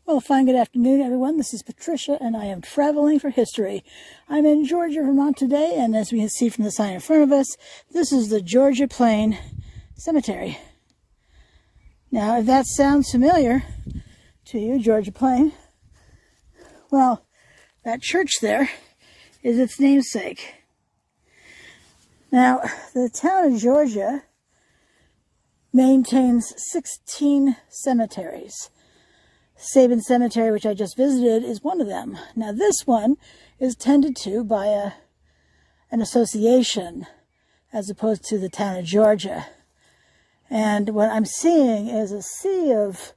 Well, fine good afternoon, everyone. This is Patricia, and I am traveling for history. I'm in Georgia, Vermont today, and as we can see from the sign in front of us, this is the Georgia Plain Cemetery. Now, if that sounds familiar to you, Georgia Plain, well, that church there is its namesake. Now, the town of Georgia maintains 16 cemeteries. Sabin Cemetery, which I just visited, is one of them. Now, this one is tended to by an association as opposed to the town of Georgia. And what I'm seeing is a sea of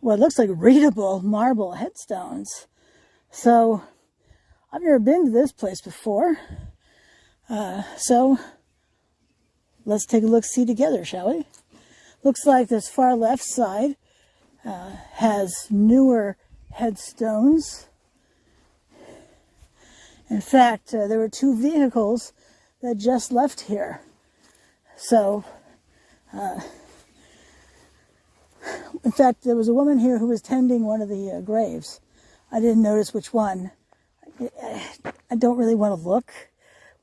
what looks like readable marble headstones. So, I've never been to this place before. So, let's take a look-see together, shall we? Looks like this far left side has newer headstones. In fact, there were two vehicles that just left here. So, in fact, there was a woman here who was tending one of the graves. I didn't notice which one. I don't really want to look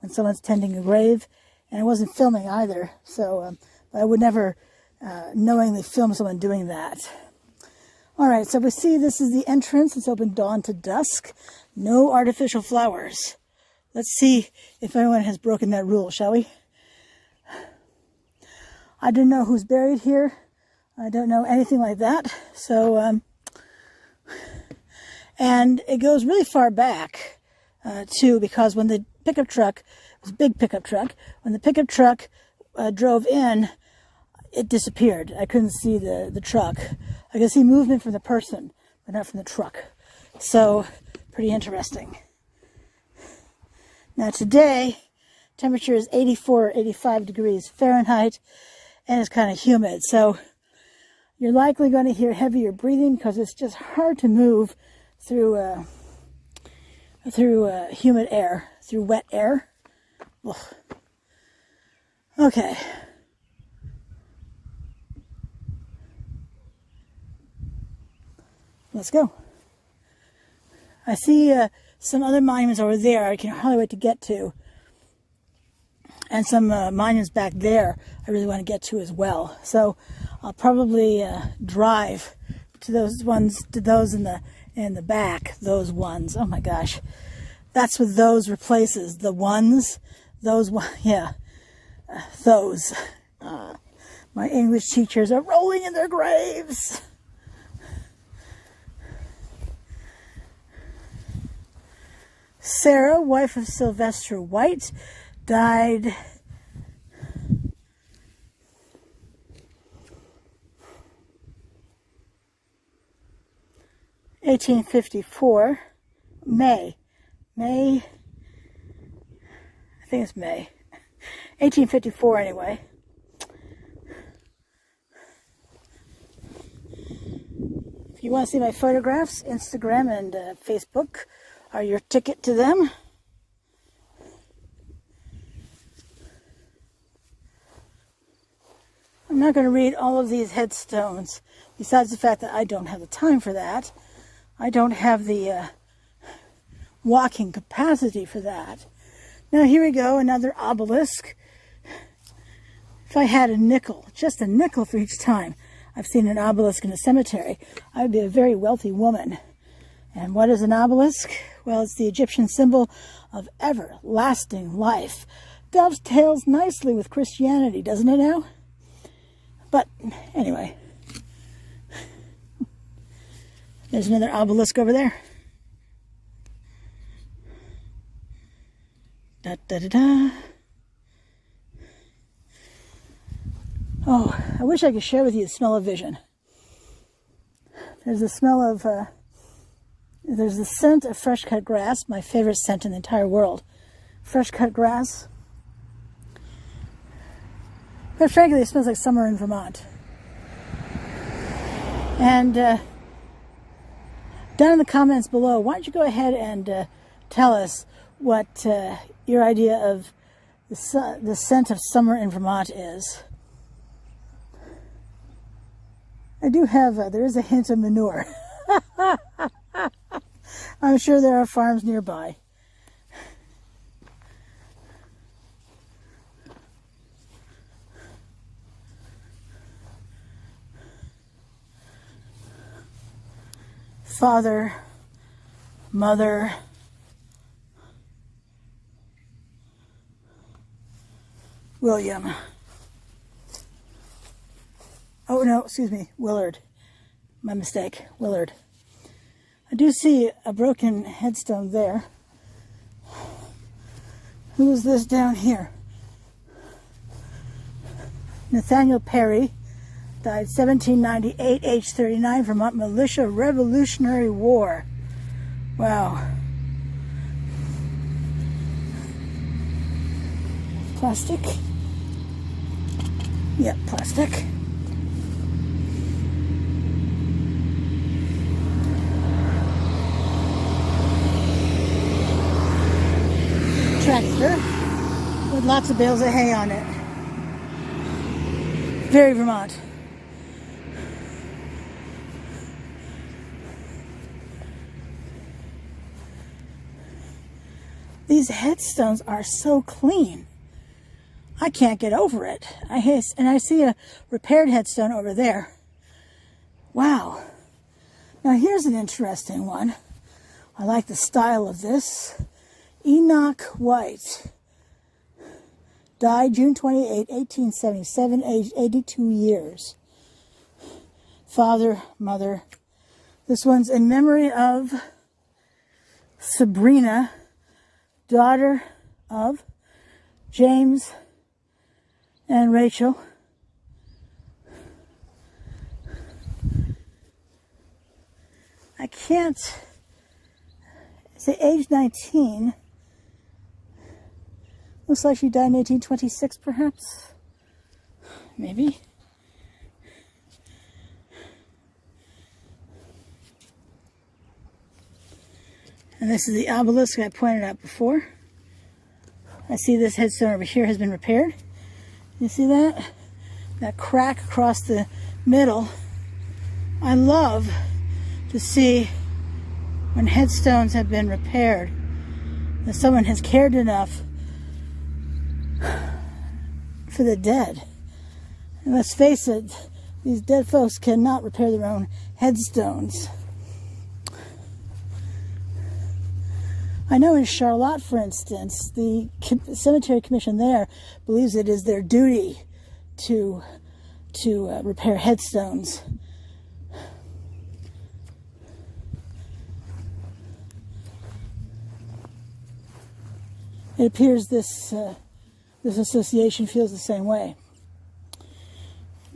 when someone's tending a grave, and I wasn't filming either, so I would never knowingly film someone doing that. All right, so we see this is the entrance. It's open dawn to dusk. No artificial flowers. Let's see if anyone has broken that rule, shall we? I don't know who's buried here. I don't know anything like that. So, and it goes really far back, too, because when the pickup truck, it was a big pickup truck, when the pickup truck drove in, it disappeared. I couldn't see the truck. I could see movement from the person, but not from the truck. So, pretty interesting. Now today, temperature is 84 or 85 degrees Fahrenheit, and it's kind of humid. So, you're likely going to hear heavier breathing because it's just hard to move through humid air, through wet air. Ugh. Okay. Let's go. I see some other monuments over there I can hardly wait to get to. And some monuments back there I really want to get to as well. So I'll probably drive to those ones, to those in the back, those ones. Oh my gosh. That's what those replaces. The ones, those ones, yeah. Those. My English teachers are rolling in their graves. Sarah, wife of Sylvester White, died (1854) May, I think it's May, 1854 anyway. If you want to see my photographs, Instagram and Facebook are your ticket to them. I'm not going to read all of these headstones, besides the fact that I don't have the time for that. I don't have the walking capacity for that. Now here we go, another obelisk. If I had a nickel, just a nickel for each time I've seen an obelisk in a cemetery, I would be a very wealthy woman. And what is an obelisk? Well, it's the Egyptian symbol of everlasting life. Dovetails nicely with Christianity, doesn't it now? But anyway, there's another obelisk over there. Da da da da. Oh, I wish I could share with you the smell of vision. There's the smell of there's the scent of fresh cut grass, my favorite scent in the entire world. Fresh cut grass. But frankly, it smells like summer in Vermont. And down in the comments below, why don't you go ahead and tell us what your idea of the scent of summer in Vermont is. I do have, there is a hint of manure. I'm sure there are farms nearby. Father, mother, William. Oh no, excuse me, Willard. My mistake, Willard. I do see a broken headstone there. Who is this down here? Nathaniel Perry, died 1798, age 39, Vermont Militia, Revolutionary War. Wow. Plastic. Yep, plastic. Tractor with lots of bales of hay on it. Very Vermont. These headstones are so clean. I can't get over it. And I see a repaired headstone over there. Wow. Now here's an interesting one. I like the style of this. Enoch White. Died June 28, 1877, aged 82 years. Father, mother. This one's in memory of Sabrina, daughter of James and Rachel. I can't say age 19. Looks like she died in 1826, perhaps. Maybe. And this is the obelisk I pointed out before. I see this headstone over here has been repaired. You see that? That crack across the middle. I love to see when headstones have been repaired, that someone has cared enough for the dead. And let's face it, these dead folks cannot repair their own headstones. I know in Charlotte, for instance, the cemetery commission there believes it is their duty to repair headstones. It appears this association feels the same way.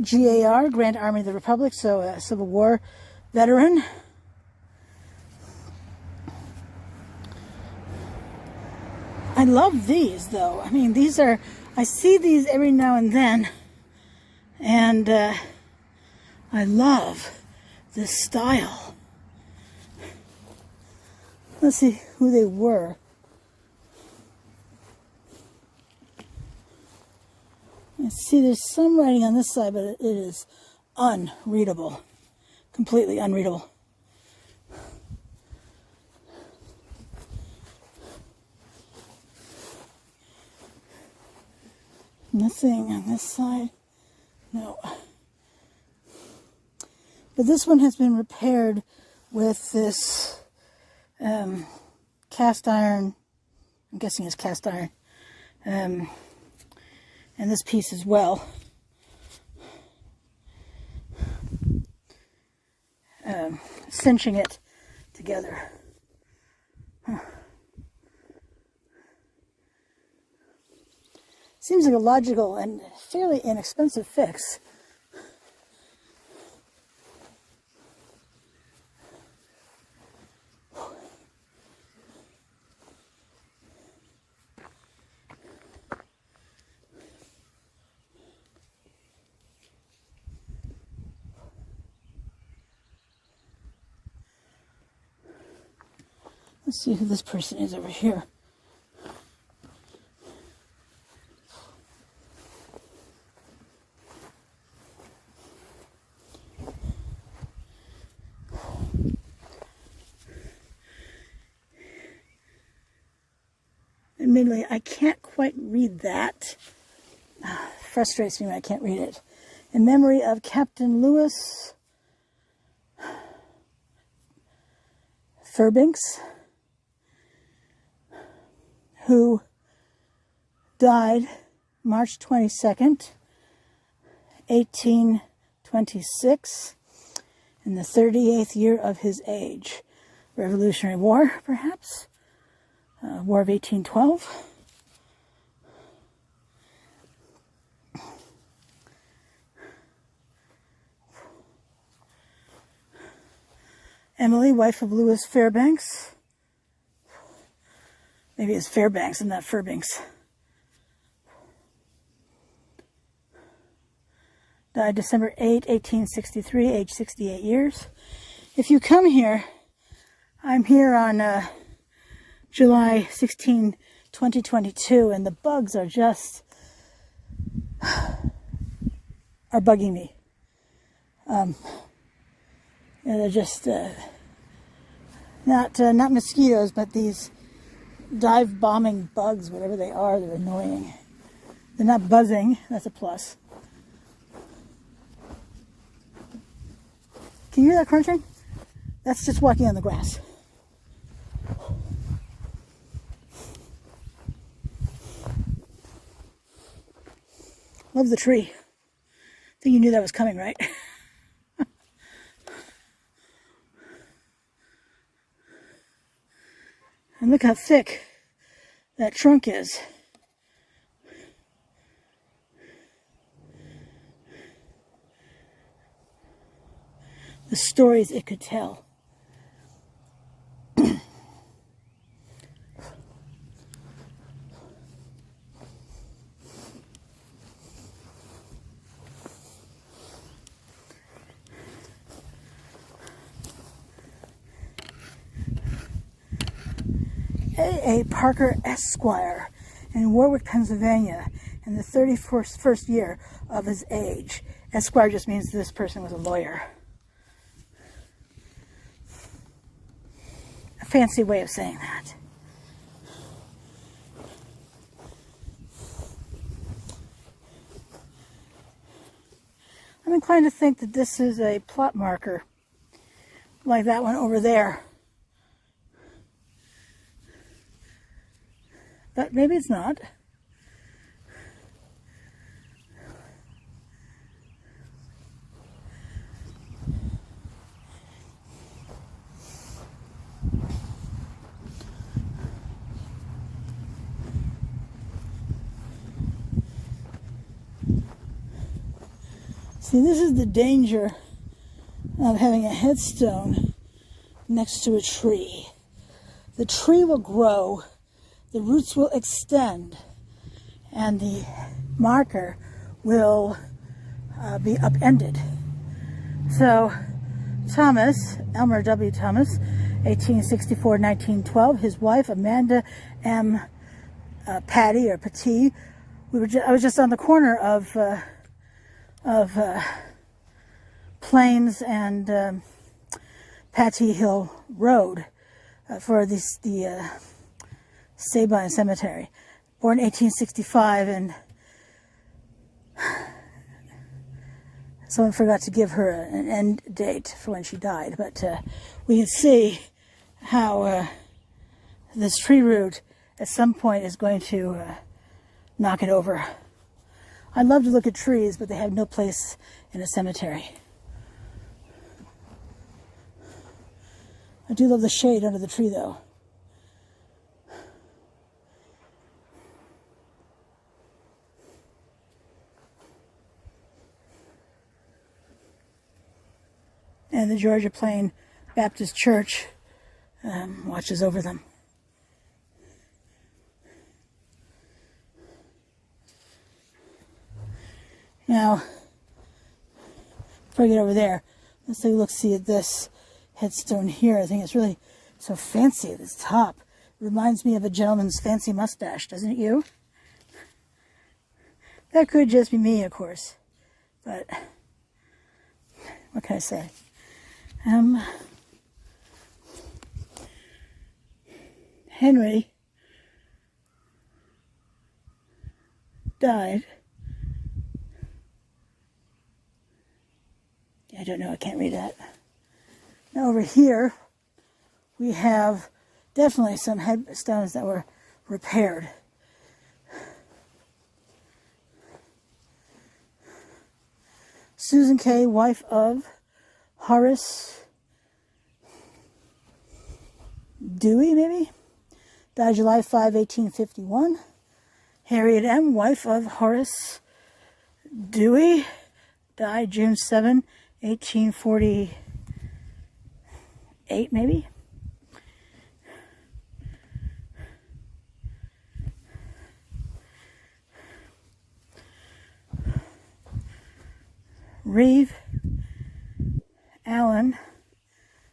GAR, Grand Army of the Republic, so a Civil War veteran. I love these, though. I mean, these are, I see these every now and then, and I love this style. Let's see who they were. I see there's some writing on this side, but it is unreadable. Completely unreadable. Nothing on this side. No. But this one has been repaired with this cast iron. I'm guessing it's cast iron. And this piece as well. Cinching it together. Huh. Seems like a logical and fairly inexpensive fix. Let's see who this person is over here. Admittedly, I can't quite read that. Frustrates me when I can't read it. In memory of Captain Lewis Fairbanks, who died March 22nd, 1826, in the 38th year of his age. Revolutionary War, perhaps? War of 1812. Emily, wife of Lewis Fairbanks. Maybe it's Fairbanks and not Fairbanks. Died December 8, 1863, age 68 years. If you come here, I'm here on July 16, 2022, and the bugs are just, are bugging me. They're just not mosquitoes, but these dive-bombing bugs, whatever they are. They're annoying. They're not buzzing. That's a plus. Can you hear that crunching? That's just walking on the grass. Love the tree. I think you knew that was coming, right? And look how thick that trunk is. The stories it could tell. A. Parker, Esquire, in Warwick, Pennsylvania, in the 31st year of his age. Esquire just means this person was a lawyer. A fancy way of saying that. I'm inclined to think that this is a plot marker, like that one over there. But maybe it's not. See, this is the danger of having a headstone next to a tree. The tree will grow, the roots will extend, and the marker will be upended. So, Thomas, Elmer W. Thomas, 1864-1912, his wife, Amanda M. Patty, or Petit, I was just on the corner of Plains and Patty Hill Road for the Sabine Cemetery. Born 1865, and someone forgot to give her an end date for when she died. But we can see how this tree root at some point is going to knock it over. I love to look at trees, but they have no place in a cemetery. I do love the shade under the tree, though. And the Georgia Plain Baptist Church watches over them. Now, before I get over there, let's take a look, see at this headstone here. I think it's really so fancy at its top. It reminds me of a gentleman's fancy mustache, doesn't it you? That could just be me, of course, but what can I say? Henry died. I don't know, I can't read that. Now over here, we have definitely some headstones that were repaired. Susan K., wife of Horace Dewey, maybe? Died July 5, 1851. Harriet M., wife of Horace Dewey, died June 7, 1848, maybe? Reeve Allen,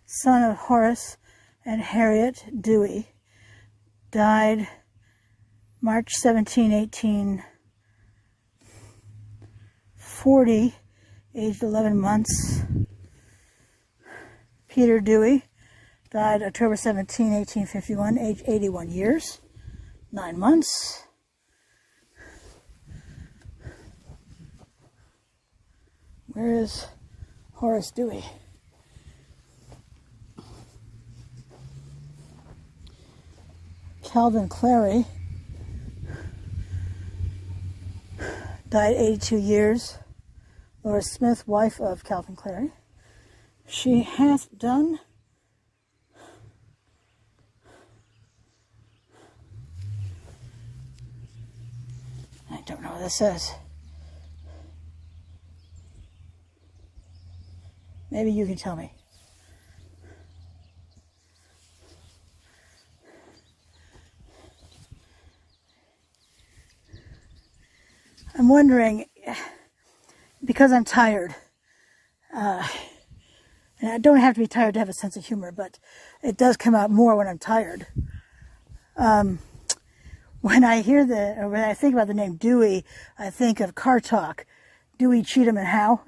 son of Horace and Harriet Dewey, died March 17, 1840, aged 11 months. Peter Dewey died October 17, 1851, aged 81 years, 9 months. Where is Horace Dewey? Calvin Clary died 82 years. Laura Smith, wife of Calvin Clary. She hath done I don't know what this says. Maybe you can tell me. I'm wondering, because I'm tired, and I don't have to be tired to have a sense of humor, but it does come out more when I'm tired. When I hear when I think about the name Dewey, I think of Car Talk. Dewey, Cheatham, and Howe.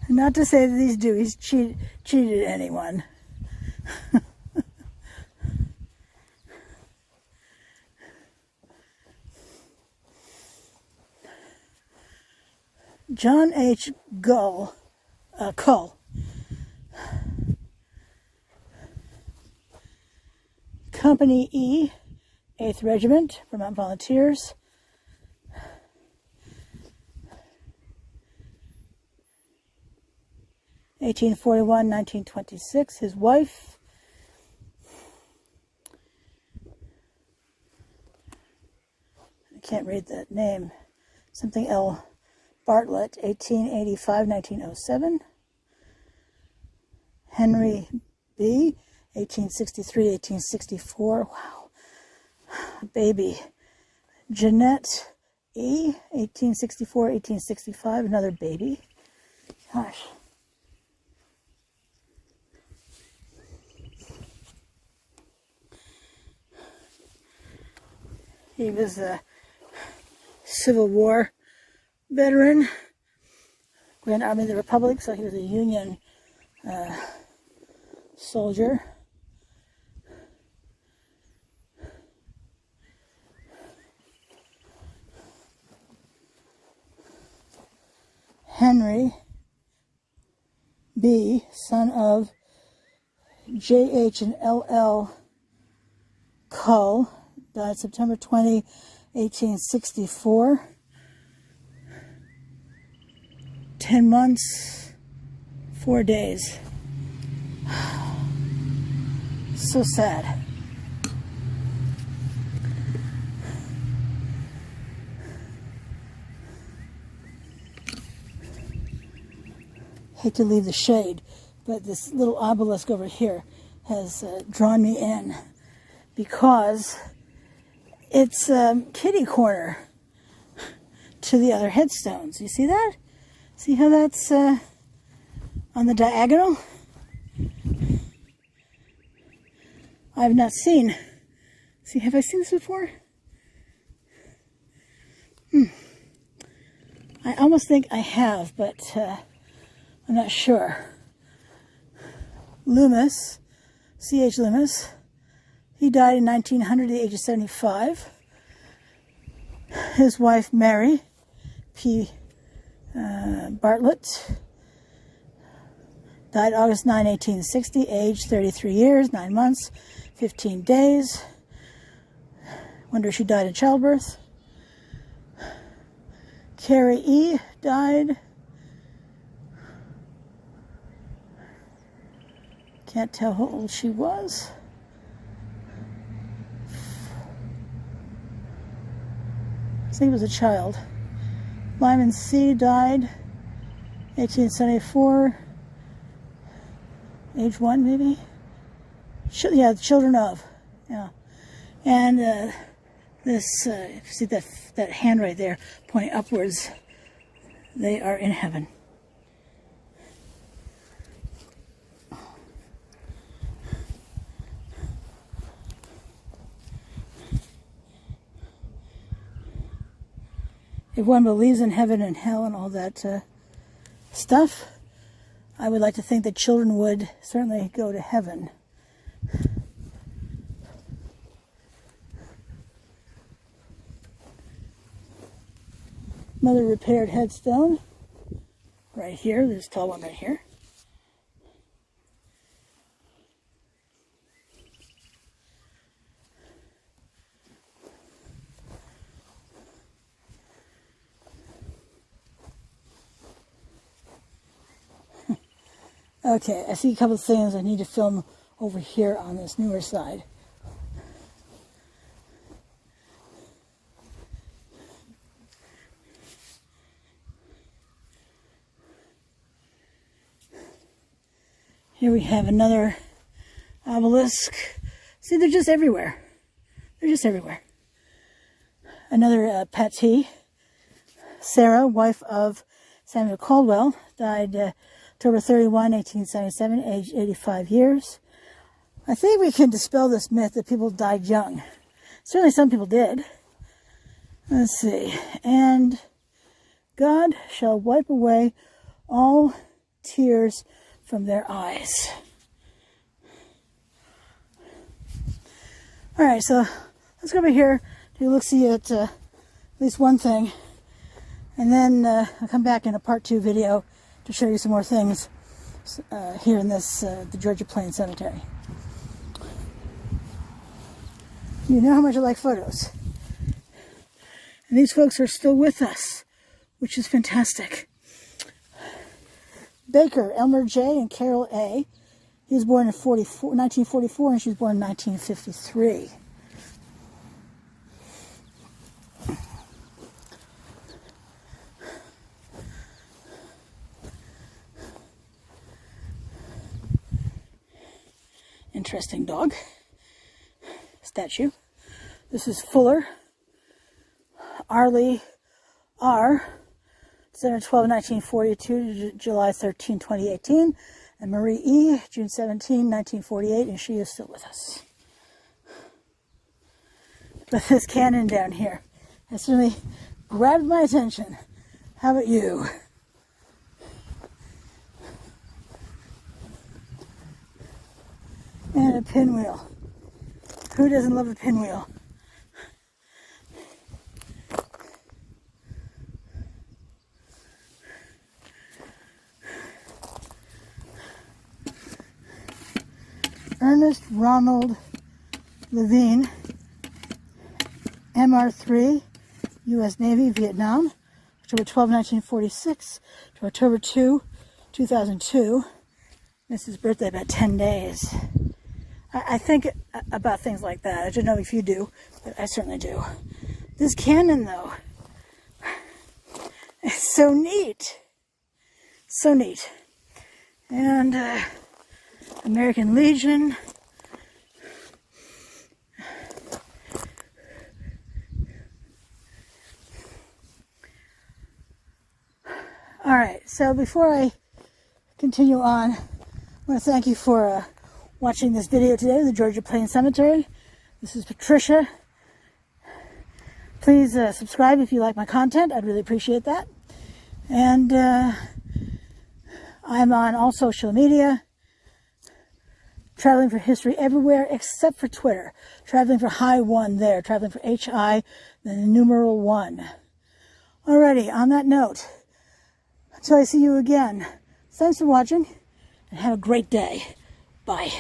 Not to say that these Deweys cheated anyone. John H. Cull, Company E, 8th Regiment, Vermont Volunteers. (1841–1926). His wife, I can't read that name, something L. Bartlett, 1885–1907. Henry B., 1863–1864. Wow. Baby. Jeanette E., 1864–1865. Another baby. Gosh. He was a Civil War veteran, Grand Army of the Republic, so he was a Union soldier. Henry B., son of J.H. and L.L. Cull, died September 20, 1864. 10 months, 4 days. So sad. Hate to leave the shade, but this little obelisk over here has drawn me in because it's kitty corner to the other headstones. You see that? See how that's on the diagonal? I've not seen. See, have I seen this before? I almost think I have, but I'm not sure. Loomis, C.H. Loomis. He died in 1900 at the age of 75. His wife, Mary P. Bartlett, died August 9, 1860, age 33 years, 9 months, 15 days. Wonder if she died in childbirth. Carrie E. died. Can't tell how old she was. I think it was a child. Lyman C. died 1874. Age 1, maybe? Yeah, children of. Yeah. And this, see that hand right there pointing upwards? They are in heaven. If one believes in heaven and hell and all that stuff, I would like to think that children would certainly go to heaven. Mother repaired headstone. Right here, there's a tall one right here. Okay, I see a couple of things I need to film over here on this newer side. Here we have another obelisk. See, they're just everywhere. They're just everywhere. Another Patty. Sarah, wife of Samuel Caldwell, died October 31, 1877, aged 85 years. I think we can dispel this myth that people died young. Certainly some people did. Let's see. And God shall wipe away all tears from their eyes. All right, so let's go over here to look-see at least one thing. And then I'll come back in a part 2 video to show you some more things here in this, the Georgia Plains Cemetery. You know how much I like photos. And these folks are still with us, which is fantastic. Baker, Elmer J. and Carol A. He was born in 1944 and she was born in 1953. Interesting dog. Statue. This is Fuller. Arlie R. December 12, 1942 to July 13, 2018. And Marie E. June 17, 1948, and she is still with us. But this cannon down here has certainly grabbed my attention. How about you? And a pinwheel. Who doesn't love a pinwheel? Ernest Ronald Levine, MR3, U.S. Navy, Vietnam, October 12, 1946 to October 2, 2002. Missed his birthday about 10 days. I think about things like that. I don't know if you do, but I certainly do. This cannon, though, it's so neat. So neat. And American Legion. All right, so before I continue on, I want to thank you for watching this video today of the Georgia Plains Cemetery. This is Patricia. Please subscribe if you like my content. I'd really appreciate that. And I'm on all social media. Traveling for history everywhere except for Twitter. Traveling for high 1 there. Traveling for HI, then the numeral 1. Alrighty, on that note, until I see you again, thanks for watching and have a great day. Bye.